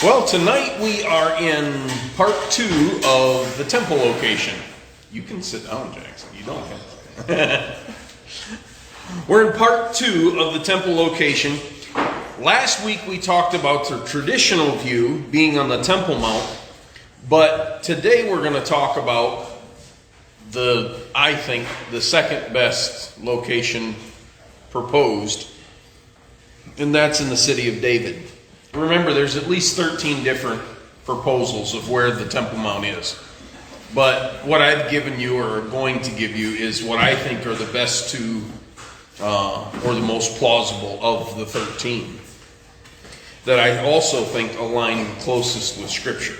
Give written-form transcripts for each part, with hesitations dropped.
Well, tonight we are in part 2 of the temple location. You can sit down, Jackson. You don't have to. We're in part 2 of the temple location. Last week we talked about the traditional view being on the Temple Mount, but today we're going to talk about I think, the second best location proposed, and that's in the city of David. Remember, there's at least 13 different proposals of where the Temple Mount is. But what I've given you, or going to give you, is what I think are the best two, or the most plausible of the 13. That I also think align closest with Scripture.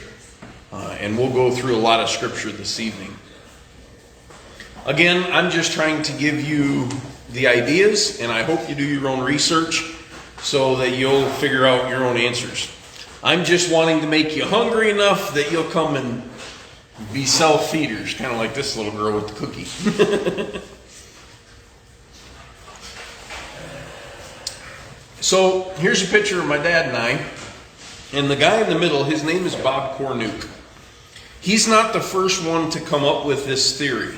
And we'll go through a lot of Scripture this evening. Again, I'm just trying to give you the ideas, and I hope you do your own research so that you'll figure out your own answers. I'm just wanting to make you hungry enough that you'll come and be self-feeders, kind of like this little girl with the cookie. So here's a picture of my dad and I, and the guy in the middle, his name is Bob Cornuke. He's not the first one to come up with this theory.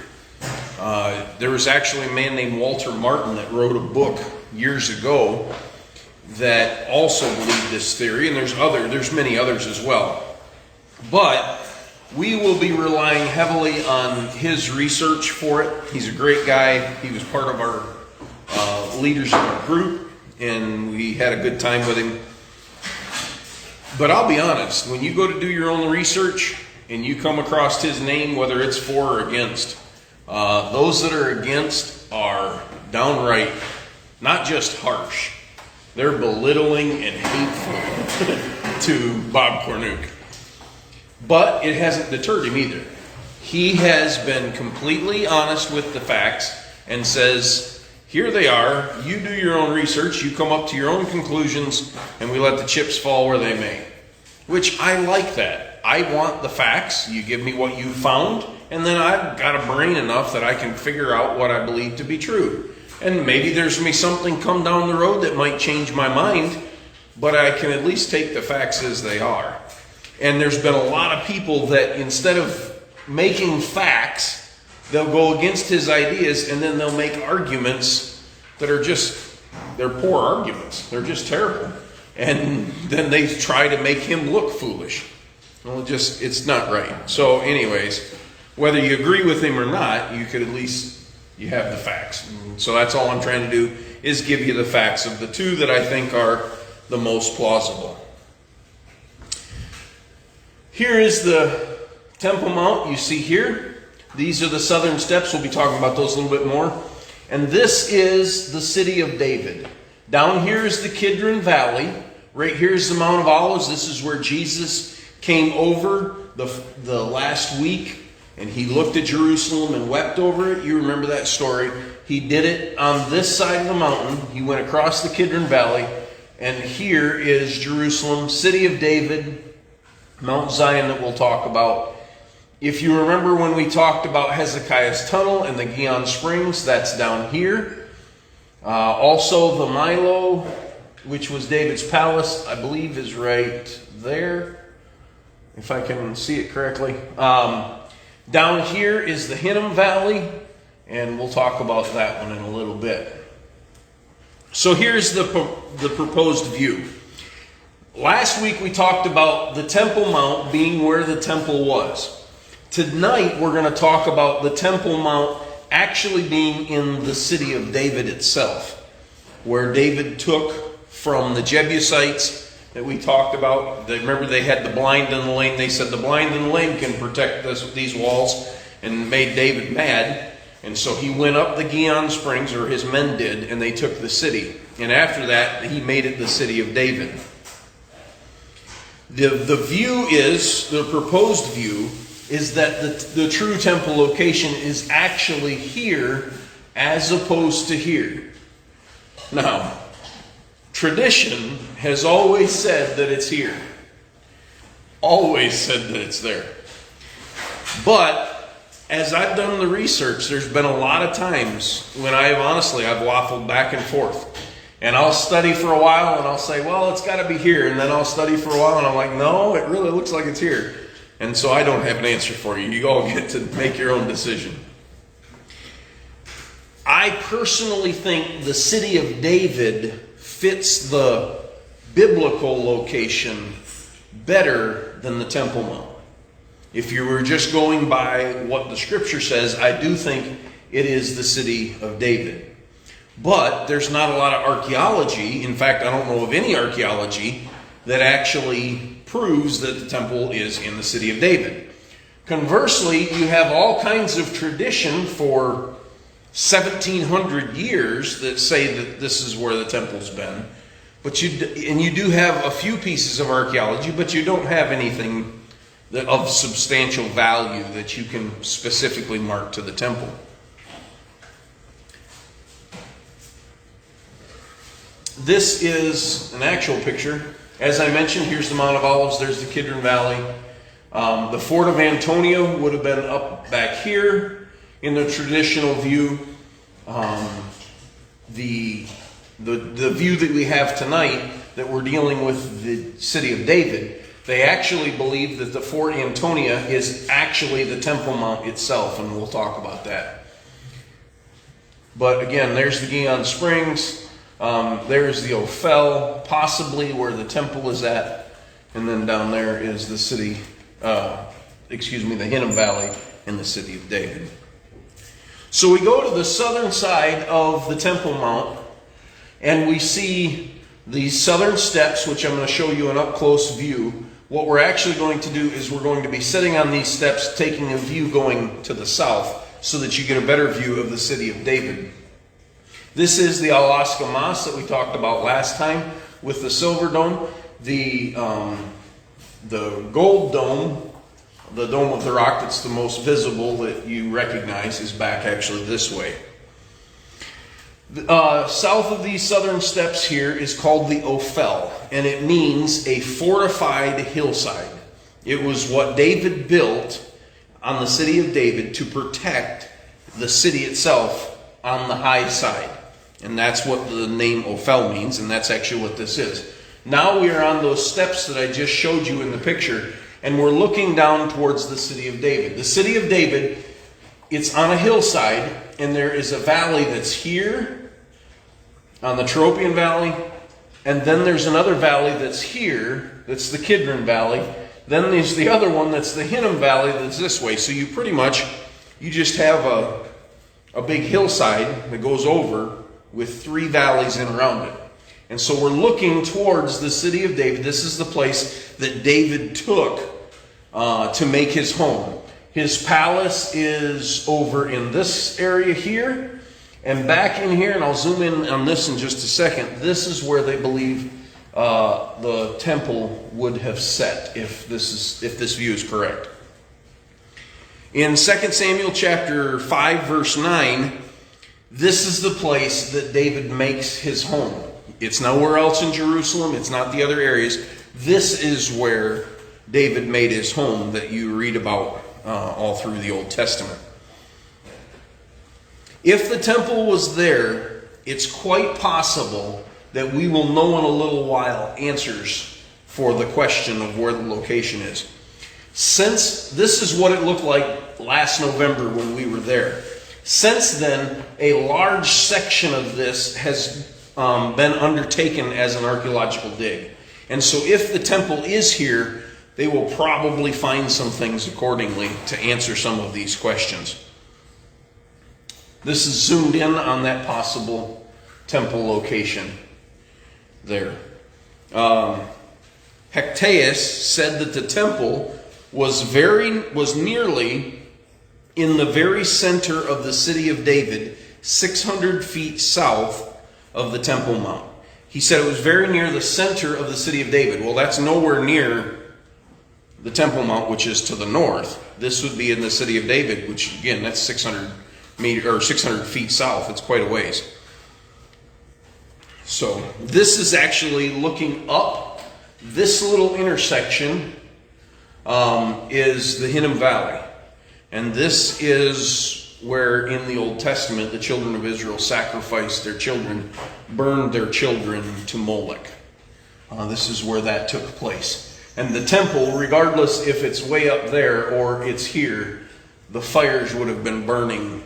There was actually a man named Walter Martin that wrote a book years ago that also believed this theory, and there's many others as well. But we will be relying heavily on his research for it. He's a great guy. He was part of our leaders in our group, and we had a good time with him. But I'll be honest, when you go to do your own research and you come across his name, whether it's for or against, those that are against are downright not just harsh, they're belittling and hateful to Bob Cornuke. But it hasn't deterred him either. He has been completely honest with the facts and says, here they are, you do your own research, you come up to your own conclusions, and we let the chips fall where they may. Which I like that. I want the facts, you give me what you found, and then I've got a brain enough that I can figure out what I believe to be true. And maybe there's going to be something come down the road that might change my mind, but I can at least take the facts as they are. And there's been a lot of people that instead of making facts, they'll go against his ideas and then they'll make arguments that are they're poor arguments. They're just terrible. And then they try to make him look foolish. Well, it's not right. So anyways, whether you agree with him or not, you have the facts. So that's all I'm trying to do, is give you the facts of the two that I think are the most plausible. Here is the Temple Mount you see here. These are the southern steps. We'll be talking about those a little bit more. And this is the city of David. Down here is the Kidron Valley. Right here is the Mount of Olives. This is where Jesus came over the last week. And he looked at Jerusalem and wept over it. You remember that story. He did it on this side of the mountain. He went across the Kidron Valley. And here is Jerusalem, city of David, Mount Zion that we'll talk about. If you remember when we talked about Hezekiah's Tunnel and the Gihon Springs, that's down here. Also the Milo, which was David's palace, I believe is right there, if I can see it correctly. Down here is the Hinnom Valley, and we'll talk about that one in a little bit. So here's the proposed view. Last week we talked about the Temple Mount being where the temple was. Tonight we're going to talk about the Temple Mount actually being in the city of David itself, where David took from the Jebusites that we talked about. Remember, they had the blind and the lame. They said the blind and the lame can protect these walls, and made David mad. And so he went up the Gihon Springs, or his men did, and they took the city. And after that, he made it the city of David. The view is, the proposed view, is that the true temple location is actually here as opposed to here. Now, tradition has always said that it's here. Always said that it's there. But as I've done the research, there's been a lot of times when I've waffled back and forth. And I'll study for a while and I'll say, well, it's got to be here. And then I'll study for a while and I'm like, no, it really looks like it's here. And so I don't have an answer for you. You all get to make your own decision. I personally think the city of David fits the biblical location better than the Temple Mount. If you were just going by what the scripture says, I do think it is the city of David. But there's not a lot of archaeology. In fact, I don't know of any archaeology that actually proves that the temple is in the city of David. Conversely, you have all kinds of tradition for 1,700 years that say that this is where the temple's been. But you do have a few pieces of archaeology, but you don't have anything of substantial value that you can specifically mark to the temple. This is an actual picture. As I mentioned, here's the Mount of Olives, there's the Kidron Valley. The Fort of Antonia would have been up back here in the traditional view. The view that we have tonight, that we're dealing with the city of David, they actually believe that the Fort Antonia is actually the Temple Mount itself, and we'll talk about that. But again, there's the Gihon Springs. There's the Ophel, possibly where the temple is at. And then down there is the city, the Hinnom Valley in the city of David. So we go to the southern side of the Temple Mount, and we see these southern steps, which I'm going to show you an up-close view. What we're actually going to do is we're going to be sitting on these steps, taking a view going to the south, so that you get a better view of the city of David. This is the Alaska Moss that we talked about last time with the silver dome. The gold dome, the Dome of the Rock that's the most visible that you recognize, is back actually this way. South of these southern steps here is called the Ophel, and it means a fortified hillside. It was what David built on the city of David to protect the city itself on the high side. And that's what the name Ophel means, and that's actually what this is. Now we are on those steps that I just showed you in the picture, and we're looking down towards the city of David. The city of David, it's on a hillside, and there is a valley that's here, on the Tropian Valley, and then there's another valley that's here, that's the Kidron Valley. Then there's the other one that's the Hinnom Valley that's this way. So you pretty much, you just have a big hillside that goes over with three valleys in around it. And so we're looking towards the city of David. This is the place that David took to make his home. His palace is over in this area here. And back in here, and I'll zoom in on this in just a second, this is where they believe the temple would have set if this view is correct. In 2 Samuel chapter 5, verse 9, this is the place that David makes his home. It's nowhere else in Jerusalem. It's not the other areas. This is where David made his home that you read about all through the Old Testament. If the temple was there, it's quite possible that we will know in a little while answers for the question of where the location is. Since this is what it looked like last November when we were there, since then, a large section of this has been undertaken as an archaeological dig. And so if the temple is here, they will probably find some things accordingly to answer some of these questions. This is zoomed in on that possible temple location there. Hectaeus said that the temple was nearly in the very center of the city of David, 600 feet south of the Temple Mount. He said it was very near the center of the city of David. Well, that's nowhere near the Temple Mount, which is to the north. This would be in the city of David, which again, that's 600 feet south. It's quite a ways. So this is actually looking up. This little intersection is the Hinnom Valley. And this is where in the Old Testament the children of Israel sacrificed their children, burned their children to Moloch. This is where that took place. And the temple, regardless if it's way up there or it's here, the fires would have been burning,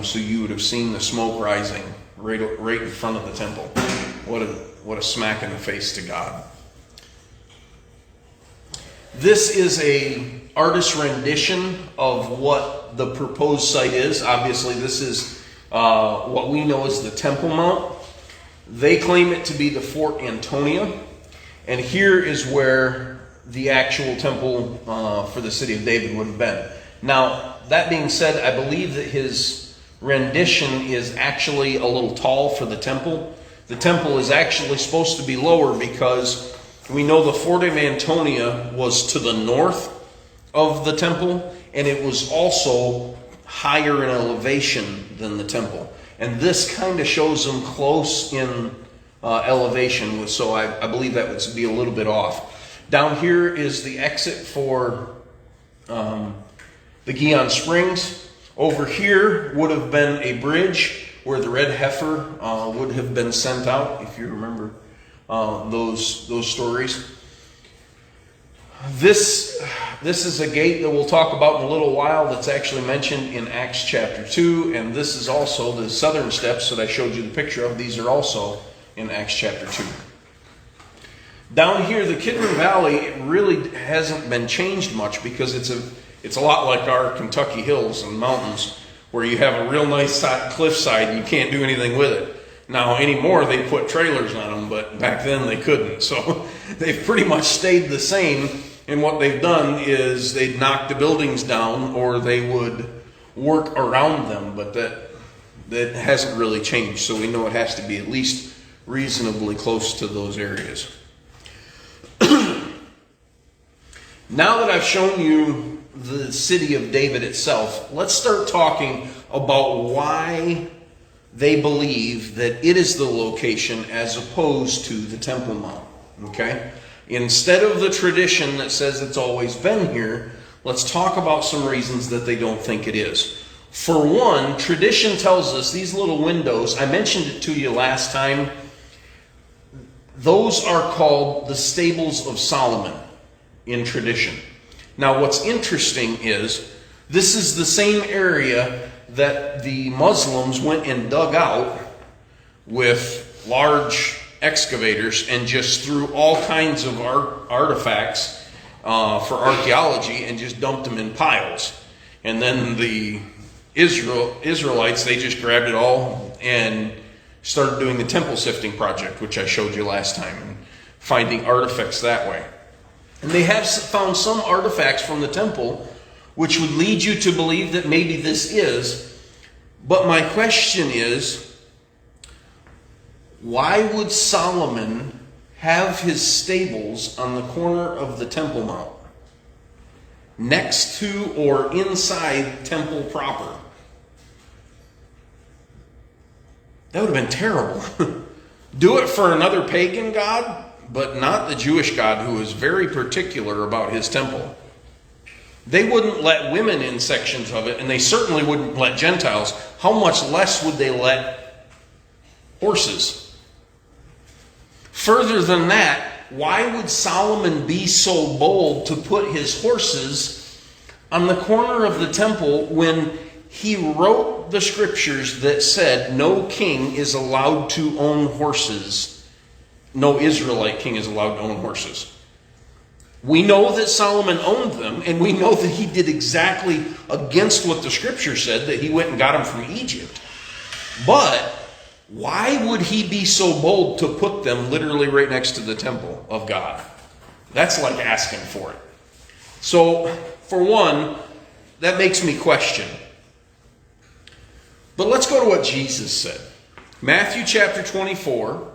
so you would have seen the smoke rising right in front of the temple. What a smack in the face to God. This is a artist's rendition of what the proposed site is. Obviously, this is what we know as the Temple Mount. They claim it to be the Fort Antonia. And here is where the actual temple for the city of David would have been. Now, that being said, I believe that his rendition is actually a little tall for the temple. The temple is actually supposed to be lower because we know the Fort of Antonia was to the north of the temple, and it was also higher in elevation than the temple. And this kind of shows them close in elevation, so I believe that would be a little bit off. Down here is the exit for the Gihon Springs. Over here would have been a bridge where the red heifer would have been sent out, if you remember those stories. This is a gate that we'll talk about in a little while that's actually mentioned in Acts chapter 2, and this is also the southern steps that I showed you the picture of. These are also in Acts chapter 2. Down here, the Kidron Valley really hasn't been changed much because it's a lot like our Kentucky hills and mountains where you have a real nice cliffside and you can't do anything with it. Now, anymore, they put trailers on them, but back then they couldn't. So they've pretty much stayed the same, and what they've done is they'd knock the buildings down or they would work around them, but that hasn't really changed. So we know it has to be at least reasonably close to those areas. Now that I've shown you the city of David itself, let's start talking about why they believe that it is the location as opposed to the Temple Mount. Okay? Instead of the tradition that says it's always been here, let's talk about some reasons that they don't think it is. For one, tradition tells us these little windows, I mentioned it to you last time, those are called the Stables of Solomon in tradition. Now, what's interesting is this is the same area that the Muslims went and dug out with large excavators and just threw all kinds of artifacts for archaeology and just dumped them in piles. And then the Israelites, they just grabbed it all and started doing the temple sifting project, which I showed you last time, and finding artifacts that way. And they have found some artifacts from the temple which would lead you to believe that maybe this is. But my question is, why would Solomon have his stables on the corner of the Temple Mount, next to or inside temple proper? That would have been terrible. Do it for another pagan god, but not the Jewish God, who is very particular about his temple. They wouldn't let women in sections of it, and they certainly wouldn't let Gentiles. How much less would they let horses? Further than that, why would Solomon be so bold to put his horses on the corner of the temple when he wrote the scriptures that said no king is allowed to own horses? No Israelite king is allowed to own horses. We know that Solomon owned them, and we know that he did exactly against what the scripture said, that he went and got them from Egypt. But why would he be so bold to put them literally right next to the temple of God? That's like asking for it. So, for one, that makes me question. But let's go to what Jesus said. Matthew chapter 24,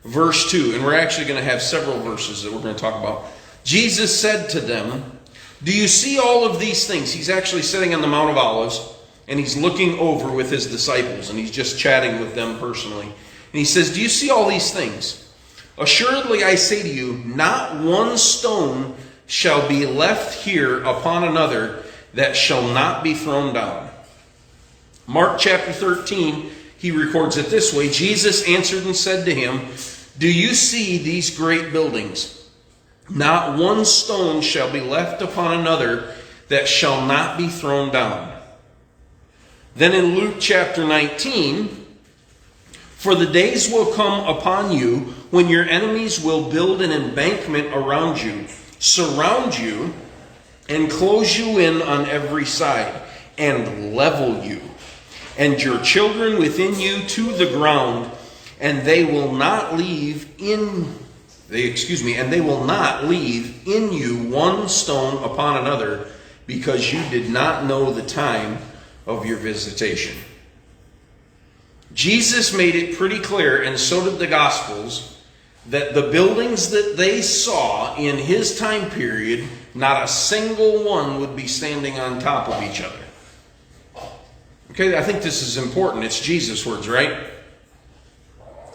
verse 2, and we're actually going to have several verses that we're going to talk about. Jesus said to them, "Do you see all of these things?" He's actually sitting on the Mount of Olives, and he's looking over with his disciples, and he's just chatting with them personally. And he says, "Do you see all these things? Assuredly I say to you, not one stone shall be left here upon another that shall not be thrown down." Mark chapter 13, he records it this way. Jesus answered and said to him, "Do you see these great buildings? Not one stone shall be left upon another that shall not be thrown down." Then in Luke chapter 19, "For the days will come upon you when your enemies will build an embankment around you, surround you, and close you in on every side, and level you, and your children within you to the ground, and they will not leave in you one stone upon another, because you did not know the time of your visitation." Jesus made it pretty clear, and so did the Gospels, that the buildings that they saw in his time period, not a single one would be standing on top of each other. Okay, I think this is important. It's Jesus' words, right?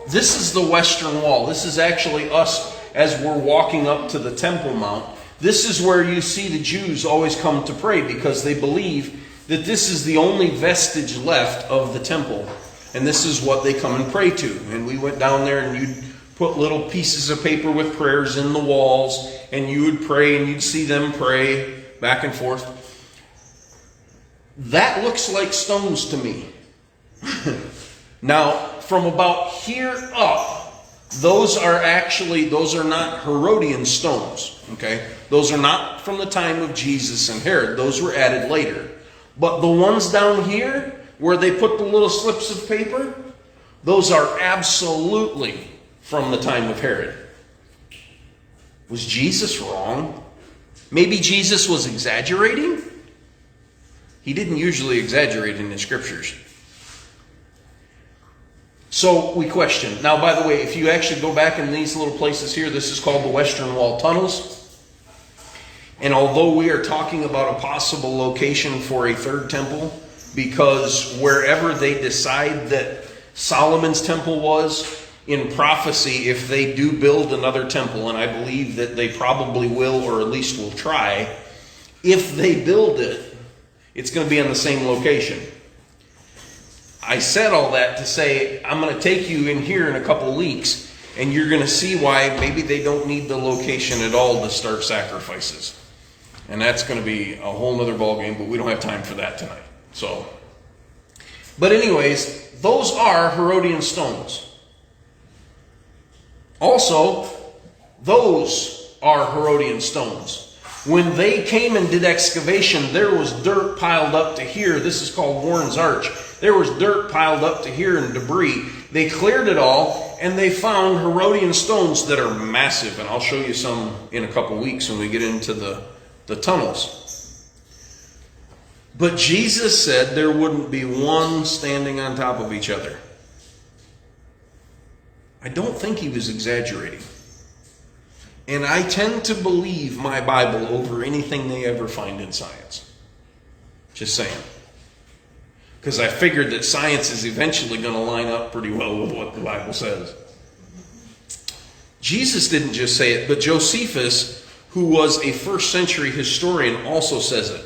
This is the Western Wall. This is actually us as we're walking up to the Temple Mount. This is where you see the Jews always come to pray, because they believe that this is the only vestige left of the temple. And this is what they come and pray to. And we went down there, and you'd put little pieces of paper with prayers in the walls, and you would pray, and you'd see them pray back and forth. That looks like stones to me. Now, from about here up, those are not Herodian stones. Okay? Those are not from the time of Jesus and Herod. Those were added later. But the ones down here, where they put the little slips of paper, those are absolutely from the time of Herod. Was Jesus wrong? Maybe Jesus was exaggerating? He didn't usually exaggerate in the scriptures. So we question. Now, by the way, if you actually go back in these little places here, this is called the Western Wall tunnels. And although we are talking about a possible location for a third temple, because wherever they decide that Solomon's temple was, in prophecy, if they do build another temple, and I believe that they probably will, or at least will try, if they build it, it's going to be on the same location. I said all that to say, I'm going to take you in here in a couple weeks, and you're going to see why maybe they don't need the location at all to start sacrifices. And that's going to be a whole nother ballgame, but we don't have time for that tonight. But anyways, those are Herodian stones. Also, those are Herodian stones. When they came and did excavation, there was dirt piled up to here. This is called Warren's Arch. There was dirt piled up to here and debris. They cleared it all, and they found Herodian stones that are massive. And I'll show you some in a couple weeks when we get into the tunnels. But Jesus said there wouldn't be one standing on top of each other. I don't think he was exaggerating. And I tend to believe my Bible over anything they ever find in science. Just saying. Because I figured that science is eventually going to line up pretty well with what the Bible says. Jesus didn't just say it, but Josephus, who was a first century historian, also says it.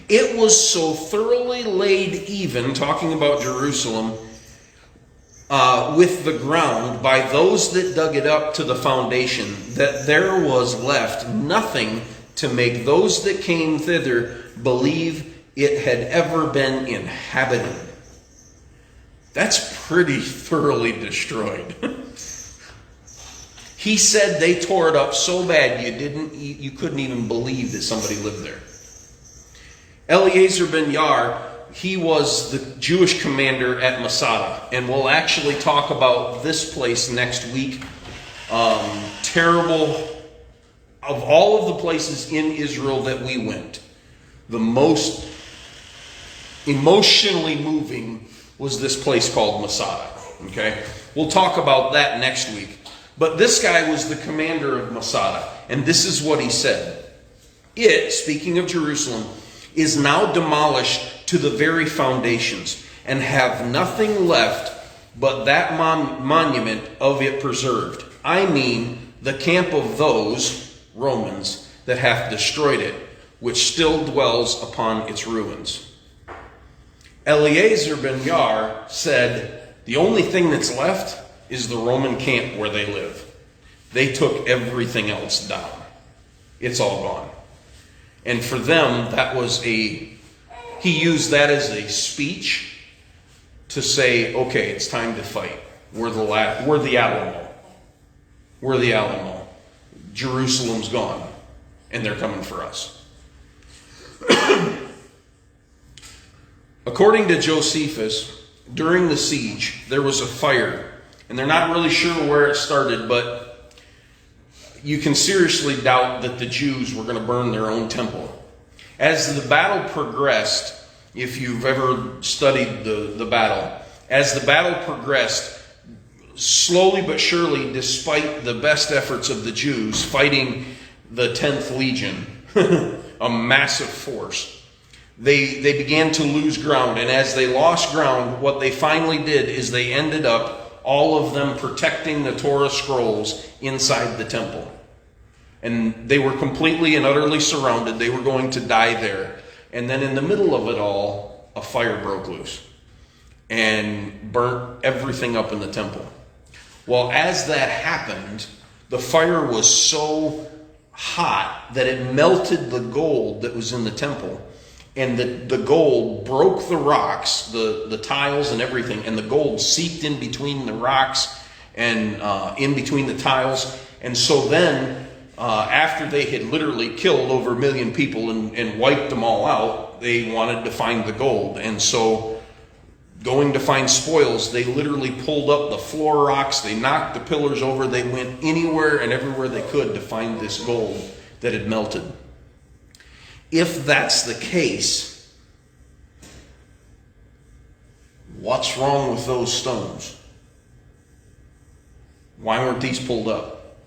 It was so thoroughly laid even, talking about Jerusalem, with the ground by those that dug it up to the foundation, that there was left nothing to make those that came thither believe it had ever been inhabited. That's pretty thoroughly destroyed. He said they tore it up so bad you couldn't even believe that somebody lived there. Eliezer ben Yair, he was the Jewish commander at Masada, and we'll actually talk about this place next week. Terrible. Of all of the places in Israel that we went, the most emotionally moving was this place called Masada. Okay? We'll talk about that next week. But this guy was the commander of Masada, and this is what he said. It, speaking of Jerusalem, is now demolished to the very foundations, and have nothing left but that monument of it preserved. I mean, the camp of those Romans that hath destroyed it, which still dwells upon its ruins. Eleazar ben Yar said, the only thing that's left is the Roman camp where they live. They took everything else down. It's all gone. And for them, he used that as a speech to say, okay, it's time to fight. We're the Alamo. We're the Alamo. Jerusalem's gone, and they're coming for us. According to Josephus, during the siege, there was a fire, and they're not really sure where it started, but you can seriously doubt that the Jews were going to burn their own temple. As the battle progressed, if you've ever studied the battle, as the battle progressed, slowly but surely, despite the best efforts of the Jews fighting the 10th Legion, a massive force, they began to lose ground. And as they lost ground, what they finally did is they ended up, all of them, protecting the Torah scrolls inside the temple. And they were completely and utterly surrounded. They were going to die there. And then in the middle of it all, a fire broke loose and burnt everything up in the temple. Well, as that happened, the fire was so hot that it melted the gold that was in the temple. And the gold broke the rocks, the tiles and everything, and the gold seeped in between the rocks and in between the tiles. And so then, after they had literally killed over 1 million people and wiped them all out, they wanted to find the gold. And so, going to find spoils, they literally pulled up the floor rocks, they knocked the pillars over, they went anywhere and everywhere they could to find this gold that had melted. If that's the case, what's wrong with those stones? Why weren't these pulled up?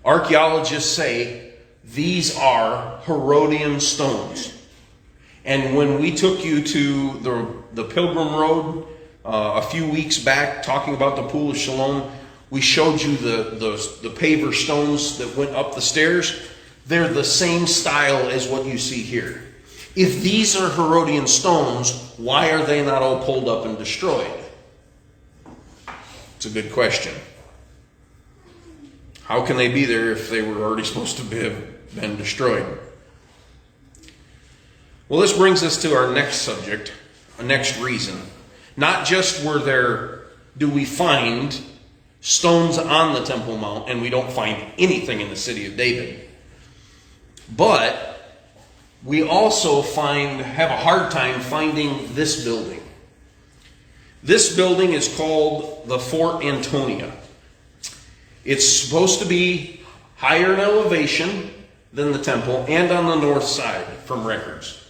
Archaeologists say these are Herodian stones. And when we took you to the Pilgrim Road a few weeks back, talking about the Pool of Siloam, we showed you the paver stones that went up the stairs. They're the same style as what you see here. If these are Herodian stones, why are they not all pulled up and destroyed? It's a good question. How can they be there if they were already supposed to have been destroyed? Well, this brings us to our next subject, our next reason. Not just do we find stones on the Temple Mount and we don't find anything in the city of David, but we also have a hard time finding this building. This building is called the Fort Antonia. It's supposed to be higher in elevation than the temple and on the north side from records.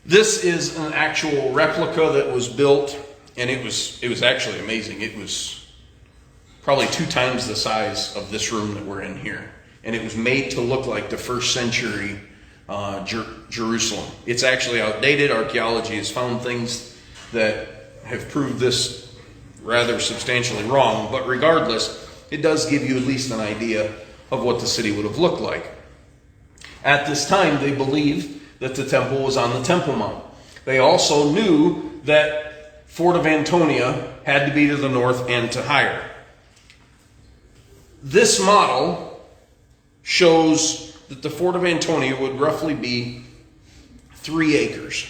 This is an actual replica that was built, and it was actually amazing. It was probably 2 times the size of this room that we're in here. And it was made to look like the first century Jerusalem. It's actually outdated. Archaeology has found things that have proved this rather substantially wrong. But regardless, it does give you at least an idea of what the city would have looked like. At this time, they believed that the temple was on the Temple Mount. They also knew that Fort of Antonia had to be to the north and to higher. This model shows that the Fort of Antonia would roughly be 3 acres,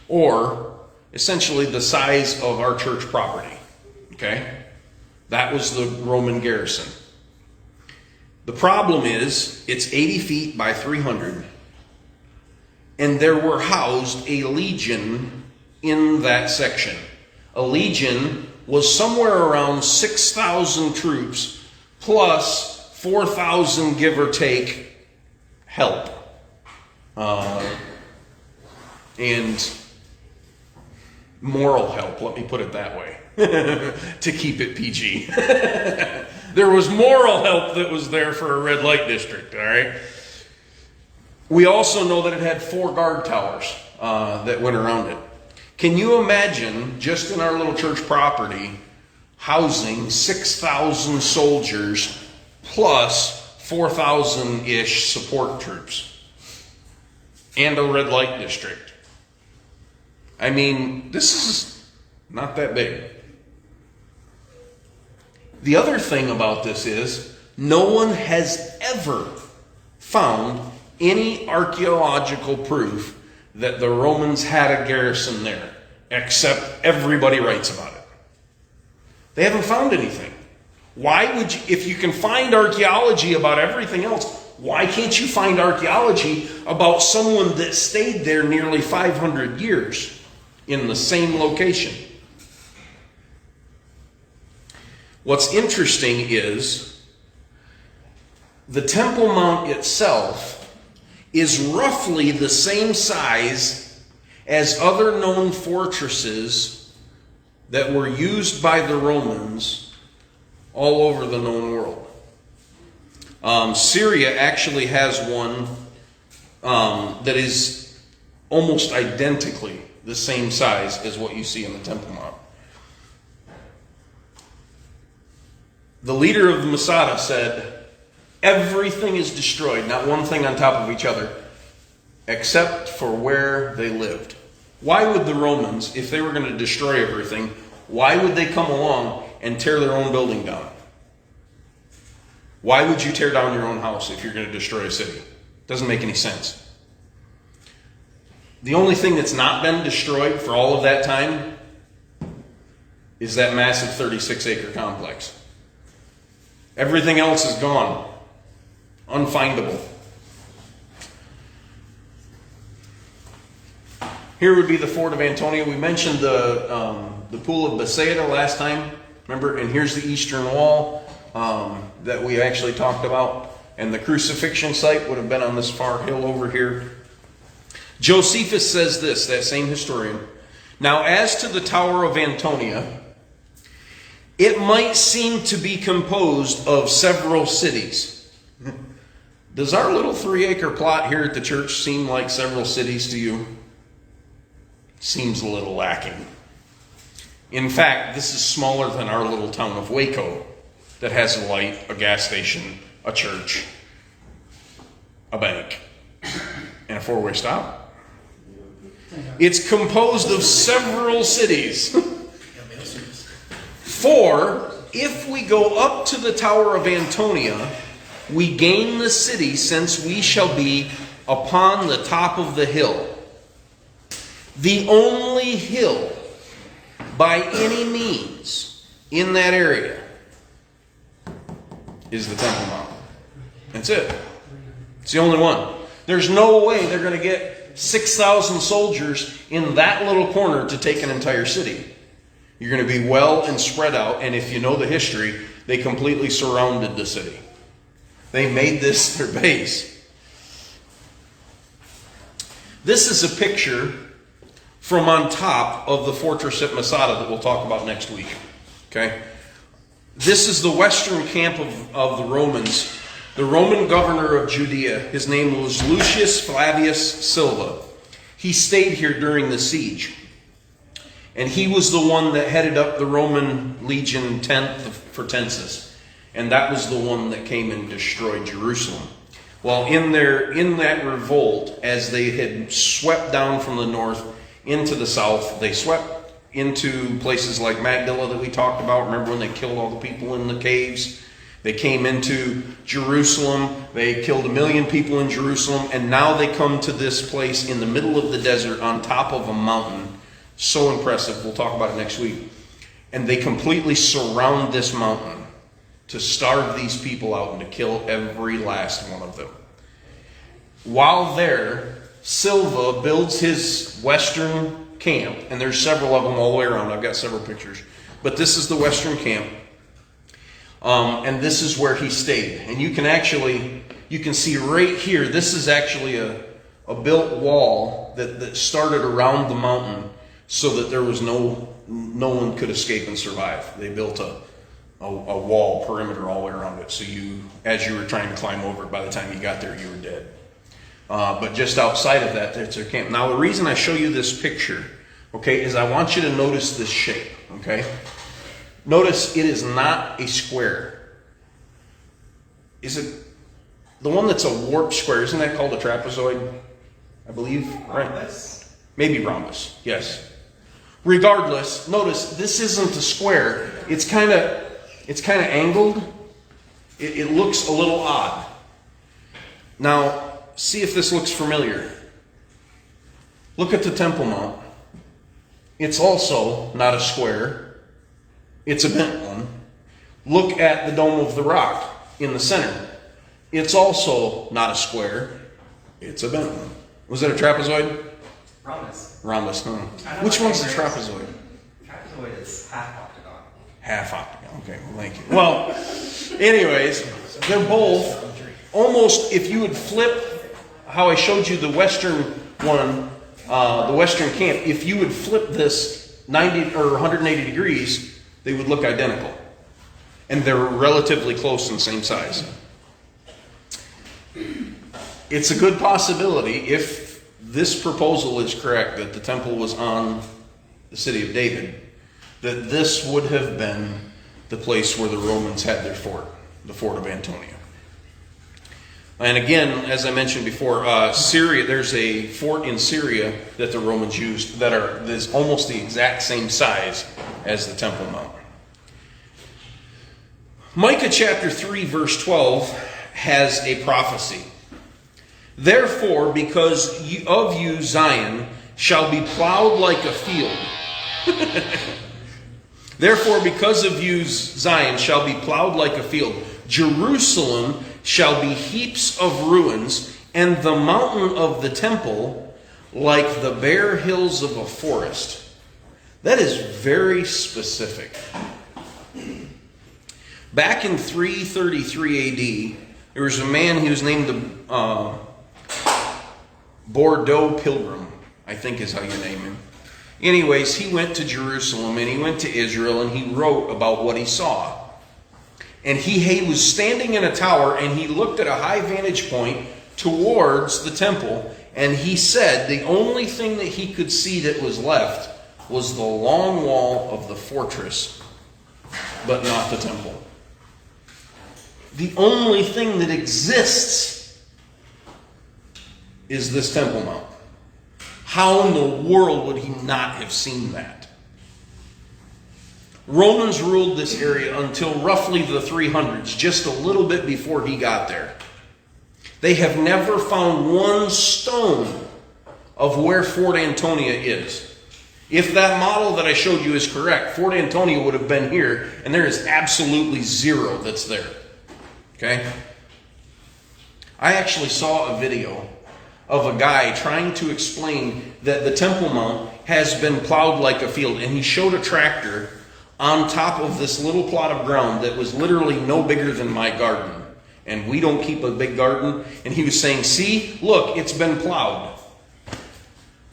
or essentially the size of our church property. Okay? That was the Roman garrison. The problem is, it's 80 feet by 300, and there were housed a legion in that section. A legion was somewhere around 6,000 troops, plus 4,000, give or take, help. And moral help, let me put it that way, to keep it PG. There was moral help that was there for a red light district, all right? We also know that it had 4 guard towers that went around it. Can you imagine, just in our little church property, housing 6,000 soldiers plus 4,000-ish support troops and a red light district? I mean, this is not that big. The other thing about this is no one has ever found any archaeological proof that the Romans had a garrison there, except everybody writes about it. They haven't found anything. Why would you, if you can find archaeology about everything else, why can't you find archaeology about someone that stayed there nearly 500 years in the same location? What's interesting is the Temple Mount itself is roughly the same size as other known fortresses that were used by the Romans all over the known world. Syria actually has one that is almost identically the same size as what you see in the Temple Mount. The leader of the Masada said, everything is destroyed, not one thing on top of each other, except for where they lived. Why would the Romans, if they were going to destroy everything, why would they come along and tear their own building down? Why would you tear down your own house if you're going to destroy a city? Doesn't make any sense. The only thing that's not been destroyed for all of that time is that massive 36-acre complex. Everything else is gone. Unfindable. Here would be the fort of Antonia. We mentioned the pool of Bethsaida last time. Remember? And here's the eastern wall that we actually talked about. And the crucifixion site would have been on this far hill over here. Josephus says this, that same historian. Now, as to the Tower of Antonia, it might seem to be composed of several cities. Does our little 3-acre plot here at the church seem like several cities to you? Seems a little lacking. In fact, this is smaller than our little town of Waco that has a light, a gas station, a church, a bank, and a 4-way stop. It's composed of several cities. For if we go up to the Tower of Antonia, we gain the city, since we shall be upon the top of the hill. The only hill by any means in that area is the Temple Mount. That's it. It's the only one. There's no way they're going to get 6,000 soldiers in that little corner to take an entire city. You're going to be well and spread out, and if you know the history, they completely surrounded the city. They made this their base. This is a picture from on top of the fortress at Masada that we'll talk about next week. Okay? This is the western camp of the Romans. The Roman governor of Judea, his name was Lucius Flavius Silva. He stayed here during the siege. And he was the one that headed up the Roman legion 10th for Tensis. And that was the one that came and destroyed Jerusalem. Well, in that revolt, as they had swept down from the north into the south, they swept into places like Magdala that we talked about. Remember when they killed all the people in the caves? They came into Jerusalem. They killed 1 million people in Jerusalem. And now they come to this place in the middle of the desert on top of a mountain. So impressive. We'll talk about it next week. And they completely surround this mountain to starve these people out and to kill every last one of them. While there, Silva builds his western camp. And there's several of them all the way around. I've got several pictures. But this is the western camp. And this is where he stayed. And you can see right here, this is actually a built wall that started around the mountain so that there was no one could escape and survive. They built a wall perimeter all the way around it. So as you were trying to climb over it, by the time you got there, you were dead. But just outside of that, there's their camp. Now, the reason I show you this picture, okay, is I want you to notice this shape, okay? Notice it is not a square. Is it the one that's a warped square? Isn't that called a trapezoid? I believe, right? Rhombus. Maybe rhombus, yes. Regardless, notice this isn't a square. It's kind of angled. It looks a little odd. Now, see if this looks familiar. Look at the Temple Mount. It's also not a square. It's a bent one. Look at the Dome of the Rock in the center. It's also not a square. It's a bent one. Was it a trapezoid? Rhombus. Rhombus, no. Which one's the trapezoid? Trapezoid is half octagon. Half octagon. Okay, well, thank you. Well, anyways, they're both almost, if you would flip how I showed you the western one, the western camp, if you would flip this 90 or 180 degrees, they would look identical. And they're relatively close in the same size. It's a good possibility, if this proposal is correct, that the temple was on the city of David, that this would have been the place where the Romans had their fort, the fort of Antonia. And again, as I mentioned before, Syria, there's a fort in Syria that the Romans used that is almost the exact same size as the Temple Mount. Micah chapter 3 verse 12 has a prophecy. Therefore, because of you, Zion shall be plowed like a field. Therefore, because of you, Zion shall be plowed like a field. Jerusalem shall be heaps of ruins, and the mountain of the temple like the bare hills of a forest. That is very specific. Back in 333 AD, there was a man who was named the Bordeaux Pilgrim, I think is how you name him. Anyways, he went to Jerusalem and he went to Israel and he wrote about what he saw. And he was standing in a tower and he looked at a high vantage point towards the temple, and he said the only thing that he could see that was left was the long wall of the fortress, but not the temple. The only thing that exists is this Temple Mount. How in the world would he not have seen that? Romans ruled this area until roughly the 300s, just a little bit before he got there. They have never found one stone of where Fort Antonia is. If that model that I showed you is correct, Fort Antonia would have been here, and there is absolutely zero that's there. Okay? I actually saw a video of a guy trying to explain that the Temple Mount has been plowed like a field, and he showed a tractor on top of this little plot of ground that was literally no bigger than my garden. And we don't keep a big garden. And he was saying, see, look, it's been plowed.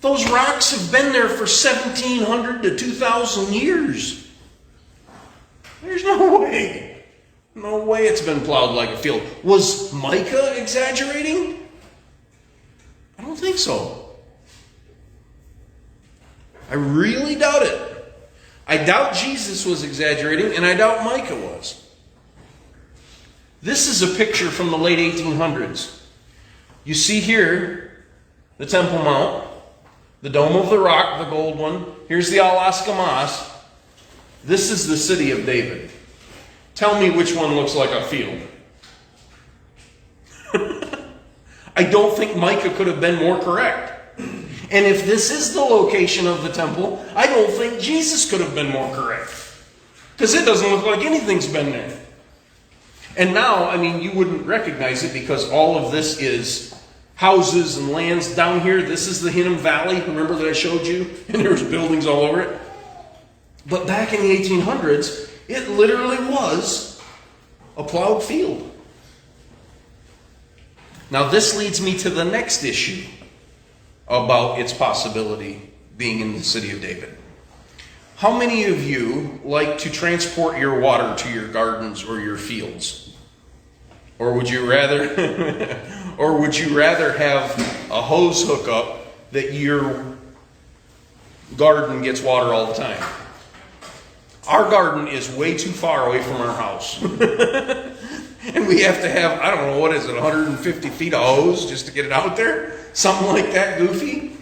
Those rocks have been there for 1,700 to 2,000 years. There's no way. No way it's been plowed like a field. Was Micah exaggerating? I don't think so. I really doubt it. I doubt Jesus was exaggerating, and I doubt Micah was. This is a picture from the late 1800s. You see here the Temple Mount, the Dome of the Rock, the gold one. Here's the Al-Aqsa Mosque. This is the city of David. Tell me which one looks like a field. I don't think Micah could have been more correct. And if this is the location of the temple, I don't think Jesus could have been more correct. Because it doesn't look like anything's been there. And now, I mean, you wouldn't recognize it because all of this is houses and lands down here. This is the Hinnom Valley, remember that I showed you? And there's buildings all over it. But back in the 1800s, it literally was a plowed field. Now this leads me to the next issue about its possibility being in the city of David. How many of you like to transport your water to your gardens or your fields? Or would you rather have a hose hookup that your garden gets water all the time? Our garden is way too far away from our house. And we have to have, I don't know, what is it, 150 feet of hose just to get it out there? Something like that goofy.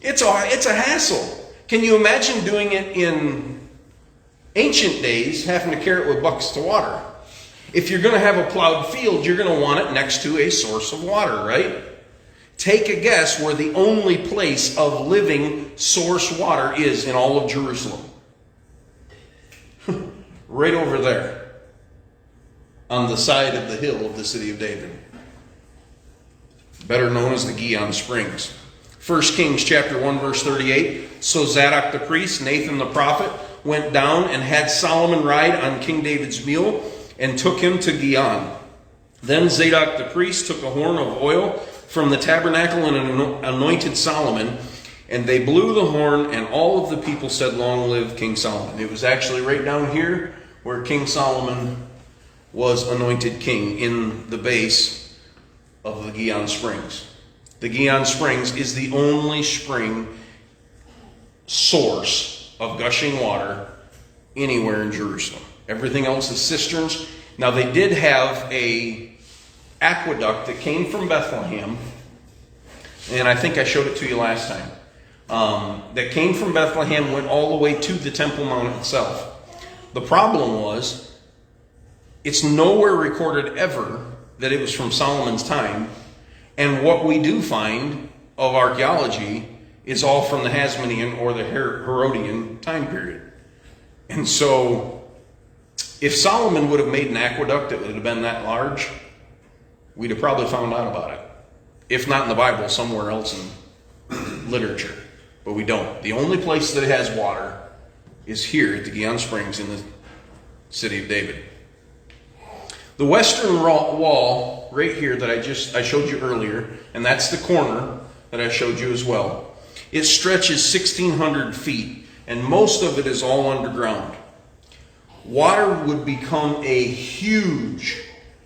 It's a hassle. Can you imagine doing it in ancient days, having to carry it with buckets to water? If you're going to have a plowed field, you're going to want it next to a source of water, right? Take a guess where the only place of living source water is in all of Jerusalem. Right over there, on the side of the hill of the city of David, better known as the Gihon Springs. 1 Kings chapter 1 verse 38. So Zadok the priest, Nathan the prophet, went down and had Solomon ride on King David's mule and took him to Gihon. Then Zadok the priest took a horn of oil from the tabernacle and anointed Solomon, and they blew the horn, and all of the people said, "Long live King Solomon." It was actually right down here where King Solomon was anointed king, in the base of the Gihon Springs. The Gihon Springs is the only spring source of gushing water anywhere in Jerusalem. Everything else is cisterns. Now, they did have a aqueduct that came from Bethlehem, and I think I showed it to you last time. That came from Bethlehem, went all the way to the Temple Mount itself. The problem was, it's nowhere recorded ever that it was from Solomon's time, and what we do find of archaeology is all from the Hasmonean or the Herodian time period. And so, if Solomon would have made an aqueduct that would have been that large, we'd have probably found out about it. If not in the Bible, somewhere else in literature. But we don't. The only place that has water is here at the Gihon Springs in the city of David. The western wall right here that I showed you earlier, and that's the corner that I showed you as well, it stretches 1,600 feet, and most of it is all underground. Water would become a huge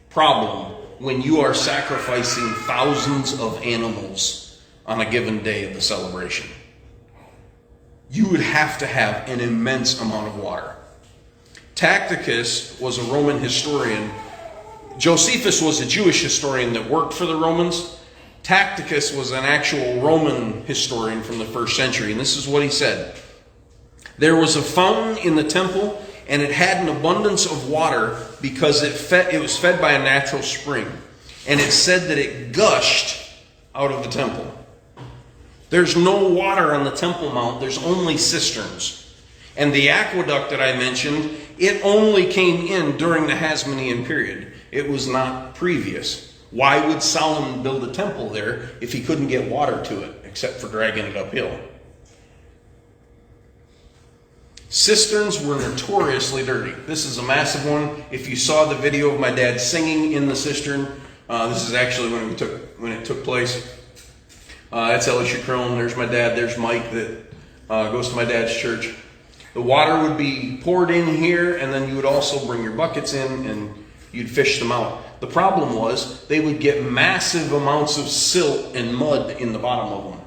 problem when you are sacrificing thousands of animals on a given day of the celebration. You would have to have an immense amount of water. Tacitus was a Roman historian. Josephus was a Jewish historian that worked for the Romans. Tacitus was an actual Roman historian from the first century, and this is what he said. There was a fountain in the temple, and it had an abundance of water because it was fed by a natural spring. And it said that it gushed out of the temple. There's no water on the Temple Mount. There's only cisterns. And the aqueduct that I mentioned, it only came in during the Hasmonean period. It was not previous. Why would Solomon build a temple there if he couldn't get water to it, except for dragging it uphill? Cisterns were notoriously dirty. This is a massive one. If you saw the video of my dad singing in the cistern, this is actually when it took place. That's Elisha Crone. There's my dad. There's Mike that goes to my dad's church. The water would be poured in here, and then you would also bring your buckets in and you'd fish them out. The problem was they would get massive amounts of silt and mud in the bottom of them.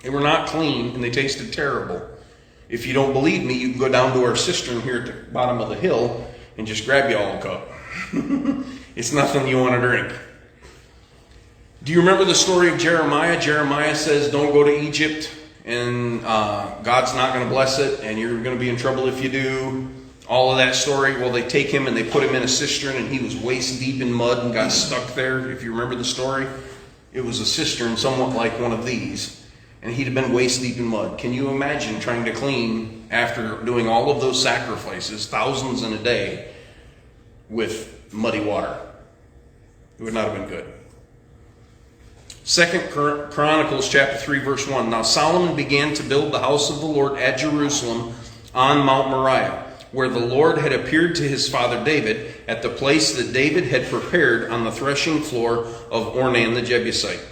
They were not clean, and they tasted terrible. If you don't believe me, you can go down to our cistern here at the bottom of the hill and just grab you all a cup. It's nothing you want to drink. Do you remember the story of Jeremiah? Jeremiah says, don't go to Egypt, and God's not going to bless it, and you're going to be in trouble if you do. All of that story. Well, they take him and they put him in a cistern, and he was waist deep in mud and got stuck there. If you remember the story, it was a cistern somewhat like one of these, and he'd have been waist deep in mud. Can you imagine trying to clean after doing all of those sacrifices, thousands in a day, with muddy water? It would not have been good. 2 Chronicles chapter 3 verse 1. Now Solomon began to build the house of the Lord at Jerusalem on Mount Moriah, where the Lord had appeared to his father David at the place that David had prepared on the threshing floor of Ornan the Jebusite.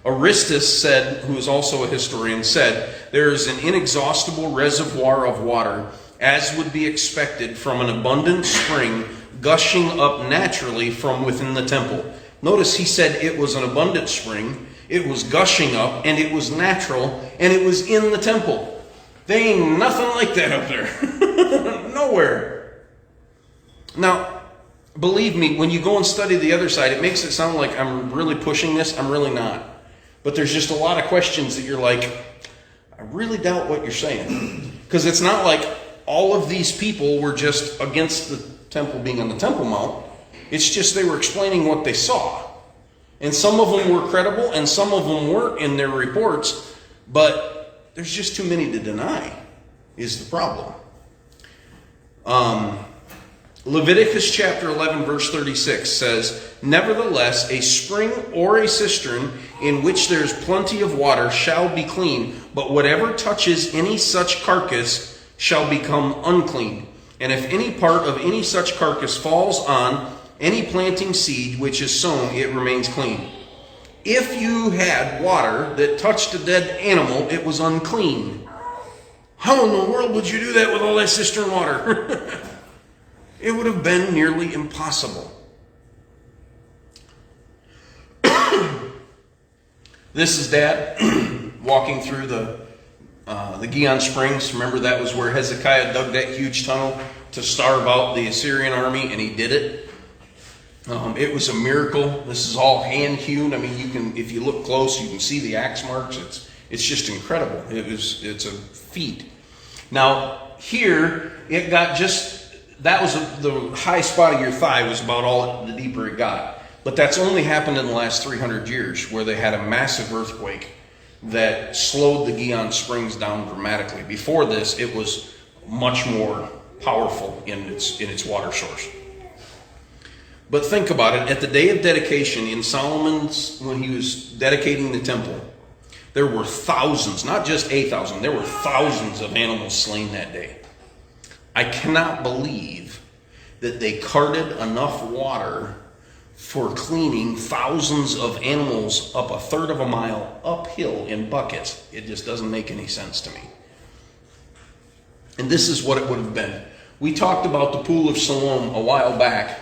Aristus said, who is also a historian, said, there is an inexhaustible reservoir of water, as would be expected from an abundant spring gushing up naturally from within the temple. Notice he said it was an abundant spring, it was gushing up, and it was natural, and it was in the temple. There ain't nothing like that up there. Nowhere. Now, believe me, when you go and study the other side, it makes it sound like I'm really pushing this. I'm really not. But there's just a lot of questions that you're like, I really doubt what you're saying. Because it's not like all of these people were just against the temple being on the Temple Mount. It's just they were explaining what they saw. And some of them were credible and some of them weren't in their reports. But there's just too many to deny is the problem. Leviticus chapter 11 verse 36 says, "Nevertheless, a spring or a cistern in which there is plenty of water shall be clean, but whatever touches any such carcass shall become unclean. And if any part of any such carcass falls on any planting seed which is sown, it remains clean. If you had water that touched a dead animal, it was unclean." How in the world would you do that with all that cistern water? It would have been nearly impossible. This is Dad walking through the Gihon Springs. Remember, that was where Hezekiah dug that huge tunnel to starve out the Assyrian army, and he did it. It was a miracle. This is all hand hewn. I mean, you can, if you look close, you can see the axe marks. It's just incredible. It's a feat. Now here it got just. That was the high spot of your thigh was about all the deeper it got. But that's only happened in the last 300 years, where they had a massive earthquake that slowed the Gihon Springs down dramatically. Before this, it was much more powerful in its water source. But think about it. At the day of dedication in Solomon's, when he was dedicating the temple, there were thousands, not just 8,000, there were thousands of animals slain that day. I cannot believe that they carted enough water for cleaning thousands of animals up a third of a mile uphill in buckets. It just doesn't make any sense to me. And this is what it would have been. We talked about the Pool of Siloam a while back,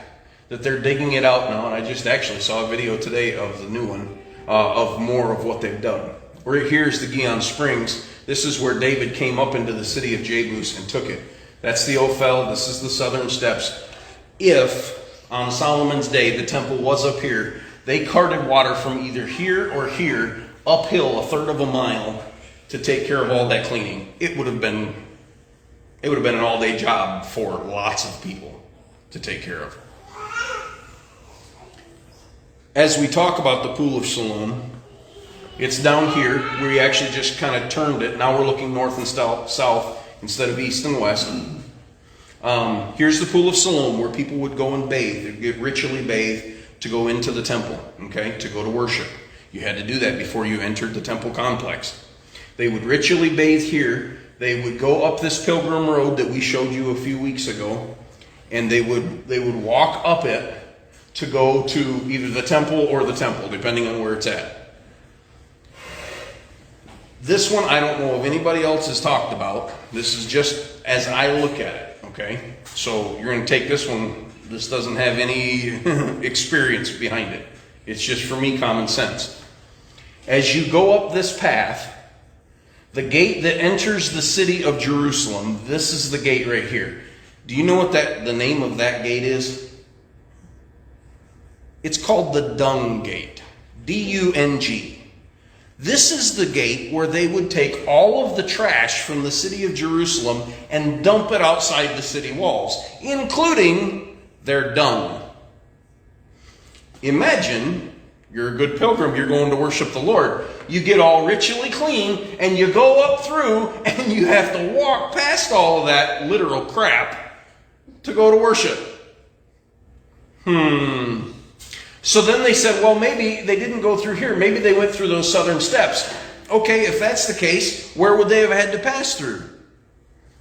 that they're digging it out now, and I just actually saw a video today of the new one, of more of what they've done. Right here's the Gihon Springs. This is where David came up into the city of Jebus and took it. That's the Ophel. This is the southern steps. If on Solomon's day the temple was up here, they carted water from either here or here uphill a third of a mile to take care of all that cleaning. It would have been an all-day job for lots of people to take care of. As we talk about the Pool of Siloam, it's down here. We actually just kind of turned it. Now we're looking north and south instead of east and west. Here's the Pool of Siloam, where people would go and bathe. They'd get ritually bathed to go into the temple, okay, to go to worship. You had to do that before you entered the temple complex. They would ritually bathe here. They would go up this pilgrim road that we showed you a few weeks ago, and they would walk up it to go to either the temple or the temple, depending on where it's at. This one I don't know if anybody else has talked about. This is just as I look at it, okay? So you're going to take this one. This doesn't have any experience behind it. It's just, for me, common sense. As you go up this path, the gate that enters the city of Jerusalem, this is the gate right here. Do you know what the name of that gate is? It's called the Dung Gate. D-U-N-G. This is the gate where they would take all of the trash from the city of Jerusalem and dump it outside the city walls, including their dung. Imagine you're a good pilgrim, you're going to worship the Lord. You get all ritually clean and you go up through and you have to walk past all of that literal crap to go to worship. So then they said, well, maybe they didn't go through here. Maybe they went through those southern steps. Okay, if that's the case, where would they have had to pass through?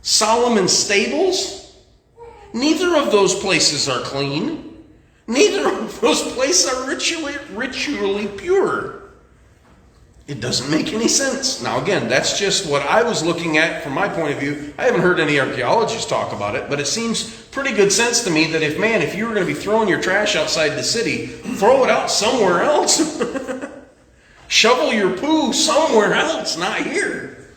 Solomon's stables? Neither of those places are clean. Neither of those places are ritually pure. It doesn't make any sense. Now again, that's just what I was looking at from my point of view. I haven't heard any archaeologists talk about it, but it seems pretty good sense to me that if you were going to be throwing your trash outside the city, throw it out somewhere else. Shovel your poo somewhere else, not here.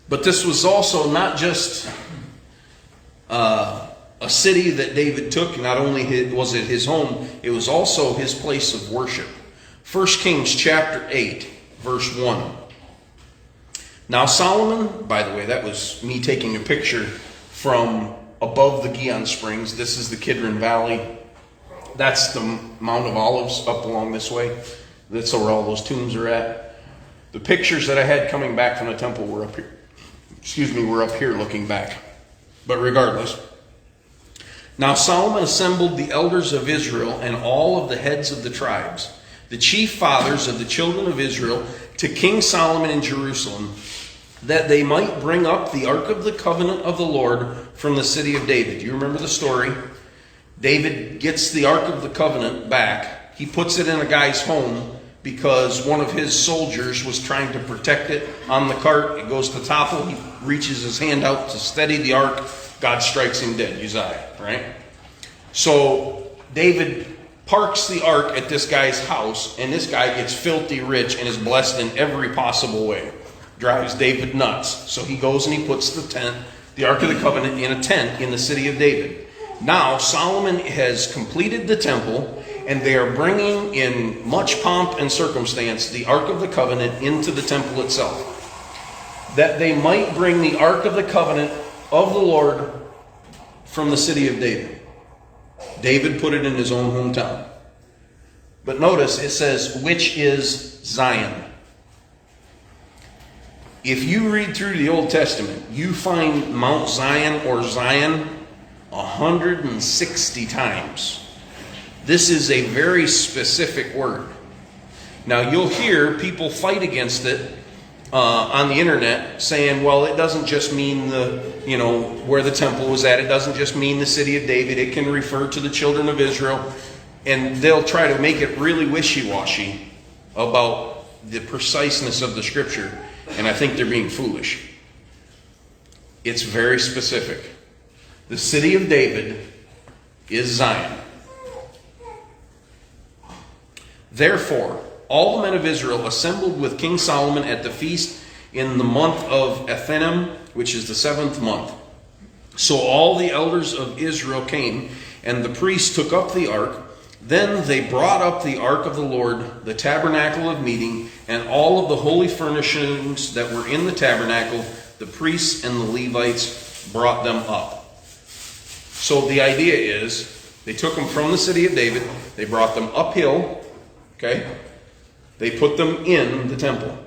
But this was also not just a city that David took. Not only was it his home, it was also his place of worship. 1 Kings chapter 8. verse 1. Now Solomon, by the way, that was me taking a picture from above the Gihon Springs. This is the Kidron Valley. That's the Mount of Olives up along this way. That's where all those tombs are at. The pictures that I had coming back from the temple were up here. Were up here looking back. But regardless. Now Solomon assembled the elders of Israel and all of the heads of the tribes, the chief fathers of the children of Israel, to King Solomon in Jerusalem, that they might bring up the ark of the covenant of the Lord from the city of David. You remember the story? David gets the ark of the covenant back. He puts it in a guy's home because one of his soldiers was trying to protect it on the cart. It goes to topple. He reaches his hand out to steady the ark. God strikes him dead, Uzziah, right? So David parks the ark at this guy's house, and this guy gets filthy rich and is blessed in every possible way. Drives David nuts. So he goes and he puts the Ark of the Covenant, in a tent in the city of David. Now Solomon has completed the temple, and they are bringing in much pomp and circumstance the Ark of the Covenant into the temple itself, that they might bring the Ark of the Covenant of the Lord from the city of David. David put it in his own hometown. But notice it says, which is Zion. If you read through the Old Testament, you find Mount Zion or Zion 160 times. This is a very specific word. Now you'll hear people fight against it on the internet, saying, well, it doesn't just mean where the temple was at. It doesn't just mean the city of David. It can refer to the children of Israel. And they'll try to make it really wishy-washy about the preciseness of the scripture. And I think they're being foolish. It's very specific. The city of David is Zion. Therefore, all the men of Israel assembled with King Solomon at the feast in the month of Ethanim, which is the 7th month. So all the elders of Israel came, and the priests took up the ark. Then they brought up the ark of the Lord, the tabernacle of meeting, and all of the holy furnishings that were in the tabernacle. The priests and the Levites brought them up. So the idea is, they took them from the city of David, they brought them uphill, okay? They put them in the temple.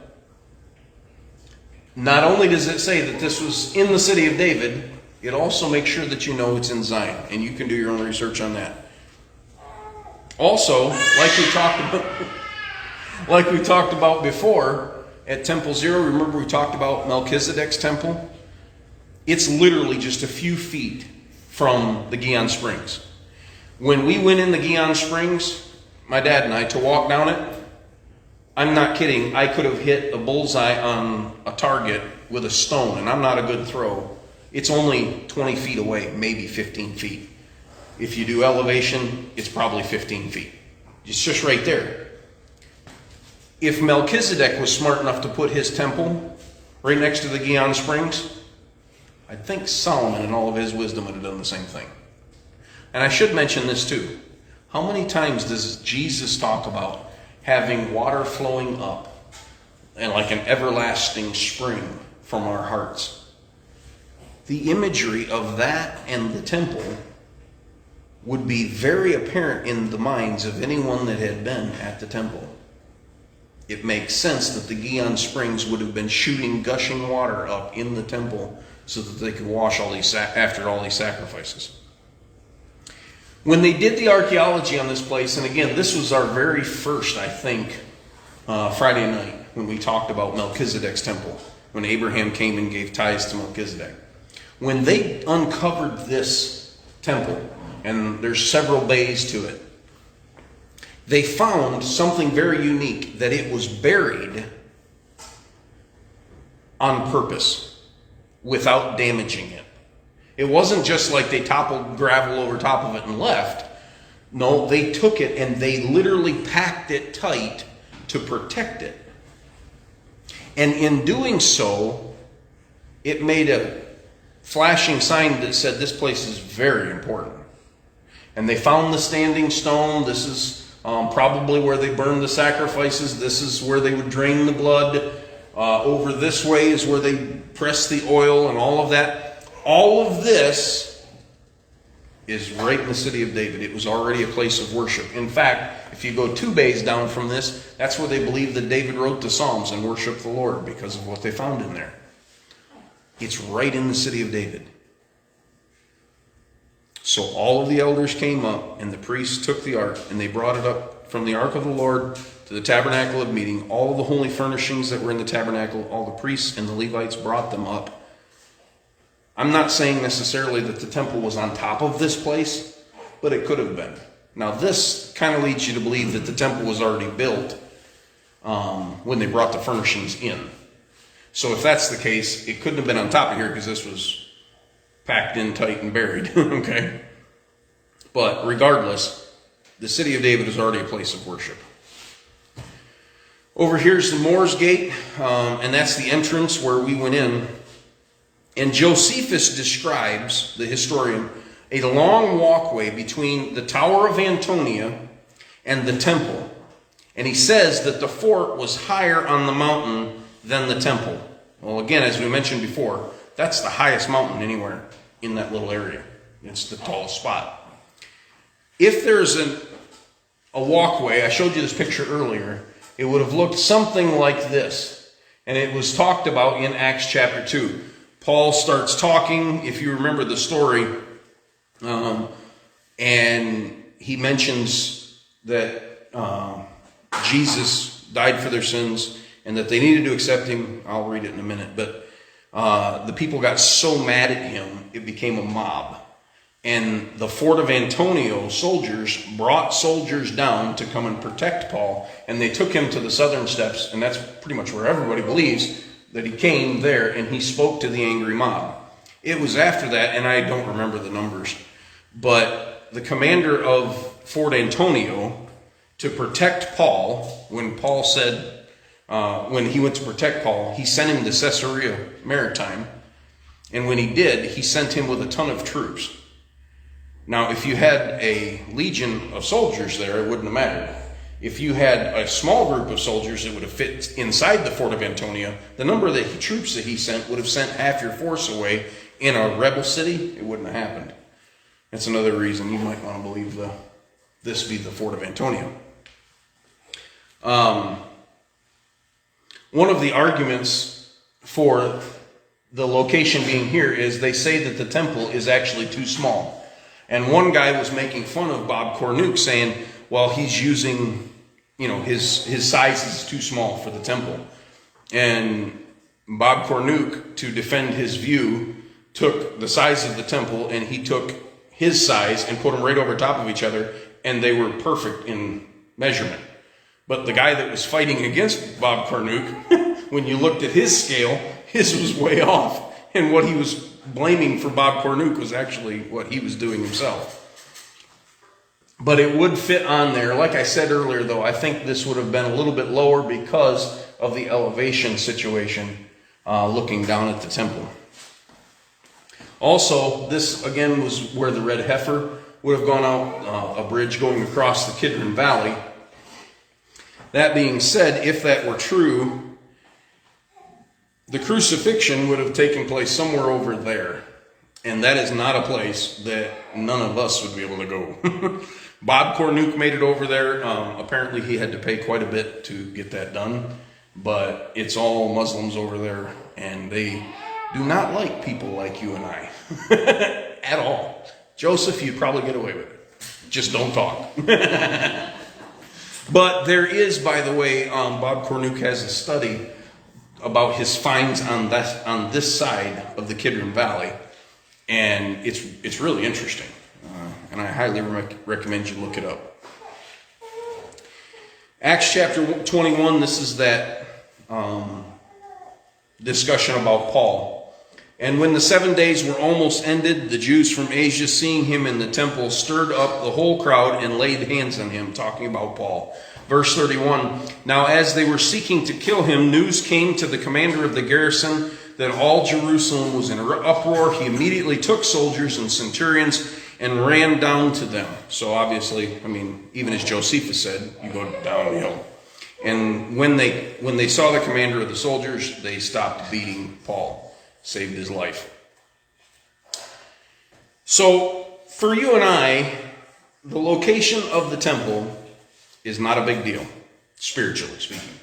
Not only does it say that this was in the city of David, it also makes sure that you know it's in Zion, and you can do your own research on that. Also, like we talked about before at Temple Zero, remember we talked about Melchizedek's temple? It's literally just a few feet from the Gihon Springs. When we went in the Gihon Springs, my dad and I, to walk down it, I'm not kidding, I could have hit a bullseye on a target with a stone, and I'm not a good throw. It's only 20 feet away, maybe 15 feet. If you do elevation, it's probably 15 feet. It's just right there. If Melchizedek was smart enough to put his temple right next to the Gihon Springs, I think Solomon in all of his wisdom would have done the same thing. And I should mention this too. How many times does Jesus talk about having water flowing up and like an everlasting spring from our hearts? The imagery of that and the temple would be very apparent in the minds of anyone that had been at the temple. It makes sense that the Gihon Springs would have been shooting gushing water up in the temple so that they could wash after all these sacrifices. When they did the archaeology on this place, and again, this was our very first, I think, Friday night when we talked about Melchizedek's temple, when Abraham came and gave tithes to Melchizedek. When they uncovered this temple, and there's several bays to it, they found something very unique, that it was buried on purpose without damaging it. It wasn't just like they toppled gravel over top of it and left. No, they took it and they literally packed it tight to protect it. And in doing so, it made a flashing sign that said this place is very important. And they found the standing stone. This is probably where they burned the sacrifices. This is where they would drain the blood. Over this way is where they press the oil and all of that. All of this is right in the city of David. It was already a place of worship. In fact, if you go 2 bays down from this, that's where they believe that David wrote the Psalms and worshiped the Lord because of what they found in there. It's right in the city of David. So all of the elders came up, and the priests took the ark, and they brought it up from the ark of the Lord to the tabernacle of meeting. All of the holy furnishings that were in the tabernacle, all the priests and the Levites brought them up. I'm not saying necessarily that the temple was on top of this place, but it could have been. Now this kind of leads you to believe that the temple was already built when they brought the furnishings in. So if that's the case, it couldn't have been on top of here because this was packed in tight and buried. Okay? But regardless, the city of David is already a place of worship. Over here's the Moors Gate, and that's the entrance where we went in. And Josephus describes, the historian, a long walkway between the Tower of Antonia and the temple. And he says that the fort was higher on the mountain than the temple. Well, again, as we mentioned before, that's the highest mountain anywhere in that little area. It's the tallest spot. If there's a walkway, I showed you this picture earlier, it would have looked something like this. And it was talked about in Acts chapter 2. Paul starts talking, if you remember the story, and he mentions that Jesus died for their sins and that they needed to accept him. I'll read it in a minute. But the people got so mad at him, it became a mob. And the fort of Antonio soldiers brought soldiers down to come and protect Paul. And they took him to the southern steps, and that's pretty much where everybody believes that he came there, and he spoke to the angry mob. It was after that, and I don't remember the numbers, but the commander of Fort Antonio, to protect Paul, when Paul said, when he went to protect Paul, he sent him to Caesarea Maritime, and when he did, he sent him with a ton of troops. Now, if you had a legion of soldiers there, it wouldn't have mattered. If you had a small group of soldiers that would have fit inside the fort of Antonia, the number of the troops that he sent would have sent half your force away. In a rebel city, it wouldn't have happened. That's another reason you might want to believe this be the fort of Antonia. One of the arguments for the location being here is they say that the temple is actually too small. And one guy was making fun of Bob Cornuke, saying, well, he's using, his size is too small for the temple. And Bob Cornuke, to defend his view, took the size of the temple and he took his size and put them right over top of each other, and they were perfect in measurement. But the guy that was fighting against Bob Cornuke, when you looked at his scale, his was way off. And what he was blaming for Bob Cornuke was actually what he was doing himself. But it would fit on there. Like I said earlier, though, I think this would have been a little bit lower because of the elevation situation looking down at the temple. Also, this, again, was where the red heifer would have gone out, a bridge going across the Kidron Valley. That being said, if that were true, the crucifixion would have taken place somewhere over there. And that is not a place that none of us would be able to go. Bob Cornuke made it over there. Apparently he had to pay quite a bit to get that done. But it's all Muslims over there, and they do not like people like you and I. At all. Joseph, you'd probably get away with it. Just don't talk. But there is, by the way, Bob Cornuke has a study about his finds on this side of the Kidron Valley. And it's really interesting. And I highly recommend you look it up. Acts chapter 21, this is that discussion about Paul. And when the 7 days were almost ended, the Jews from Asia, seeing him in the temple, stirred up the whole crowd and laid hands on him, talking about Paul. Verse 31, now as they were seeking to kill him, news came to the commander of the garrison that all Jerusalem was in uproar. He immediately took soldiers and centurions and ran down to them. So obviously, I mean, even as Josephus said, you go down the hill. And when they saw the commander of the soldiers, they stopped beating Paul, saved his life. So for you and I, the location of the temple is not a big deal, spiritually speaking.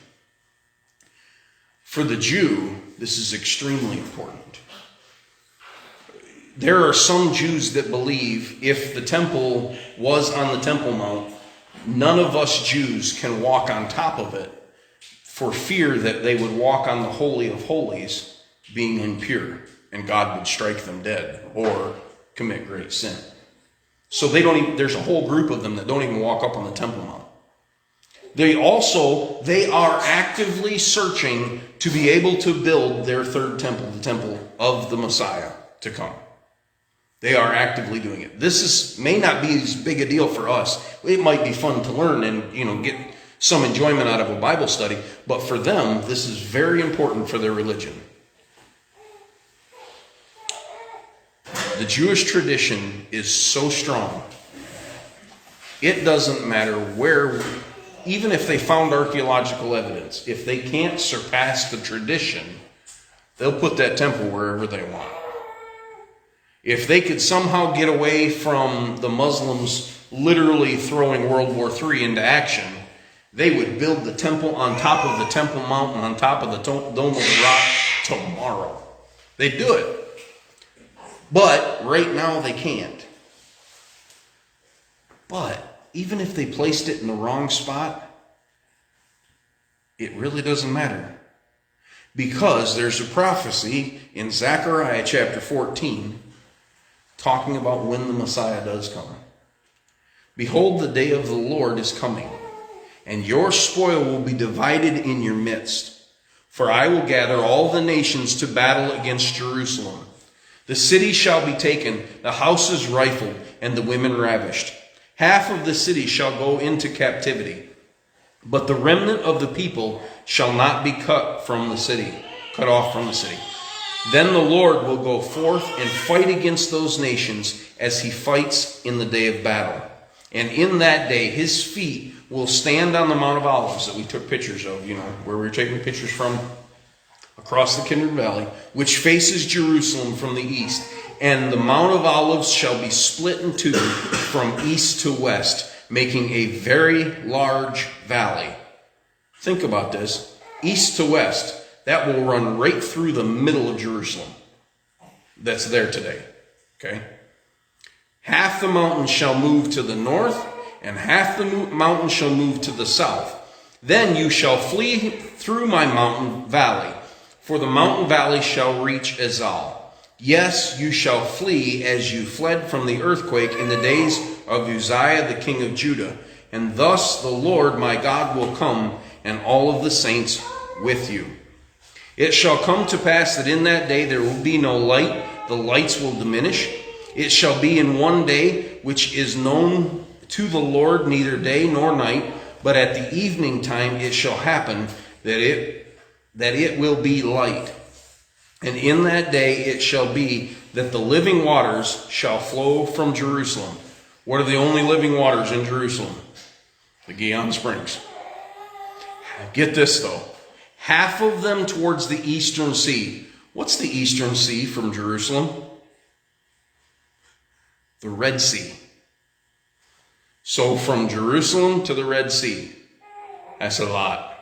For the Jew, this is extremely important. There are some Jews that believe if the temple was on the Temple Mount, none of us Jews can walk on top of it for fear that they would walk on the Holy of Holies being impure and God would strike them dead or commit great sin. So there's a whole group of them that don't even walk up on the Temple Mount. They are actively searching to be able to build their third temple, the temple of the Messiah to come. They are actively doing it. This may not be as big a deal for us. It might be fun to learn and get some enjoyment out of a Bible study, but for them, this is very important for their religion. The Jewish tradition is so strong. It doesn't matter where, even if they found archaeological evidence, if they can't surpass the tradition, they'll put that temple wherever they want. If they could somehow get away from the Muslims literally throwing World War III into action, they would build the temple on top of the Temple Mountain, on top of the Dome of the Rock tomorrow. They'd do it. But right now they can't. But even if they placed it in the wrong spot, it really doesn't matter. Because there's a prophecy in Zechariah chapter 14 talking about when the Messiah does come. Behold, the day of the Lord is coming, and your spoil will be divided in your midst. For I will gather all the nations to battle against Jerusalem. The city shall be taken, the houses rifled, and the women ravished. Half of the city shall go into captivity, but the remnant of the people shall not be cut off from the city. Then the Lord will go forth and fight against those nations as he fights in the day of battle. And in that day his feet will stand on the Mount of Olives that we took pictures of, where we were taking pictures from across the Kidron Valley, which faces Jerusalem from the east. And the Mount of Olives shall be split in two from east to west, making a very large valley. Think about this. East to west. That will run right through the middle of Jerusalem. That's there today. Okay? Half the mountain shall move to the north, and half the mountain shall move to the south. Then you shall flee through my mountain valley, for the mountain valley shall reach Azal. Yes, you shall flee as you fled from the earthquake in the days of Uzziah the king of Judah. And thus the Lord my God will come, and all of the saints with you. It shall come to pass that in that day there will be no light, the lights will diminish. It shall be in one day, which is known to the Lord neither day nor night, but at the evening time it shall happen that it will be light. And in that day it shall be that the living waters shall flow from Jerusalem. What are the only living waters in Jerusalem? The Gihon Springs. Get this though. Half of them towards the eastern sea. What's the eastern sea from Jerusalem? The Red Sea. So from Jerusalem to the Red Sea. That's a lot.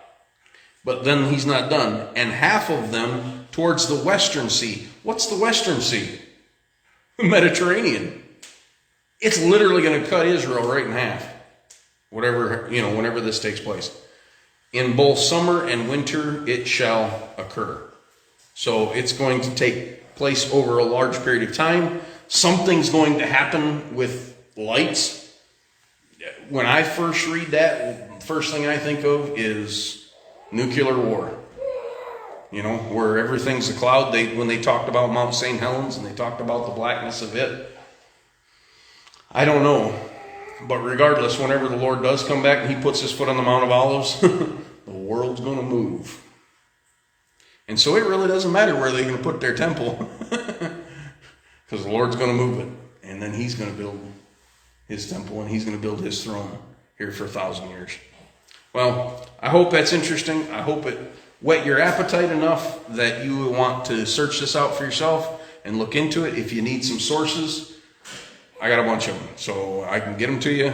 But then he's not done. And half of them towards the Western Sea. What's the Western Sea? The Mediterranean. It's literally going to cut Israel right in half. Whenever this takes place. In both summer and winter it shall occur. So it's going to take place over a large period of time. Something's going to happen with lights. When I first read that, the first thing I think of is nuclear war. Where everything's a cloud. When they talked about Mount St. Helens and they talked about the blackness of it. I don't know. But regardless, whenever the Lord does come back and he puts his foot on the Mount of Olives, the world's going to move. And so it really doesn't matter where they're going to put their temple. Because the Lord's going to move it. and then he's going to build his temple, and he's going to build his throne here for 1,000 years. Well, I hope that's interesting. I hope it whet your appetite enough that you want to search this out for yourself and look into it. If you need some sources, I got a bunch of them, so I can get them to you.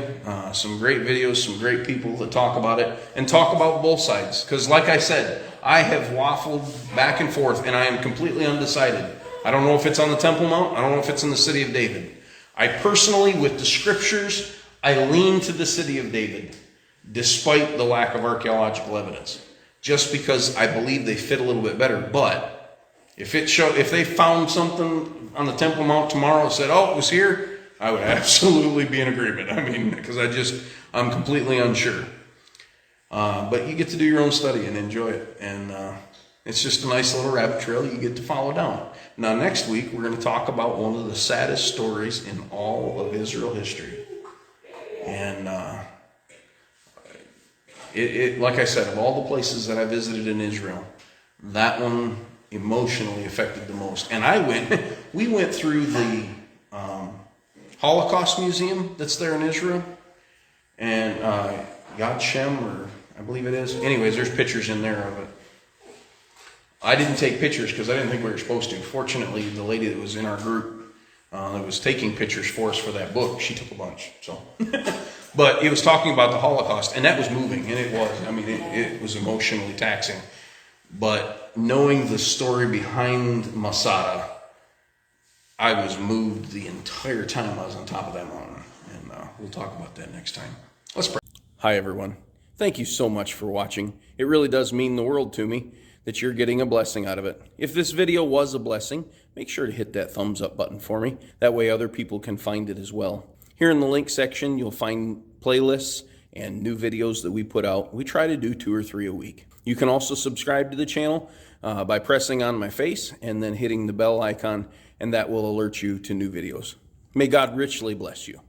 Some great videos, some great people that talk about it, and talk about both sides. Because like I said, I have waffled back and forth, and I am completely undecided. I don't know if it's on the Temple Mount. I don't know if it's in the city of David. I personally, with the scriptures, I lean to the city of David, despite the lack of archaeological evidence, just because I believe they fit a little bit better. But if they found something on the Temple Mount tomorrow and said, oh, it was here, I would absolutely be in agreement. I mean, because I'm completely unsure. But you get to do your own study and enjoy it. And it's just a nice little rabbit trail you get to follow down. Now, next week, we're going to talk about one of the saddest stories in all of Israel history. And like I said, of all the places that I visited in Israel, that one emotionally affected the most. And we went through the Holocaust Museum that's there in Israel, and Yad Shem, or I believe it is. Anyways, there's pictures in there of it. I didn't take pictures because I didn't think we were supposed to. Fortunately, the lady that was in our group that was taking pictures for us for that book, she took a bunch. So, but it was talking about the Holocaust, and that was moving, and it was. I mean, it was emotionally taxing. But knowing the story behind Masada, I was moved the entire time I was on top of that mountain. And we'll talk about that next time. Let's pray. Hi, everyone. Thank you so much for watching. It really does mean the world to me that you're getting a blessing out of it. If this video was a blessing, make sure to hit that thumbs up button for me. That way other people can find it as well. Here in the link section, you'll find playlists and new videos that we put out. We try to do 2 or 3 a week. You can also subscribe to the channel by pressing on my face and then hitting the bell icon, and that will alert you to new videos. May God richly bless you.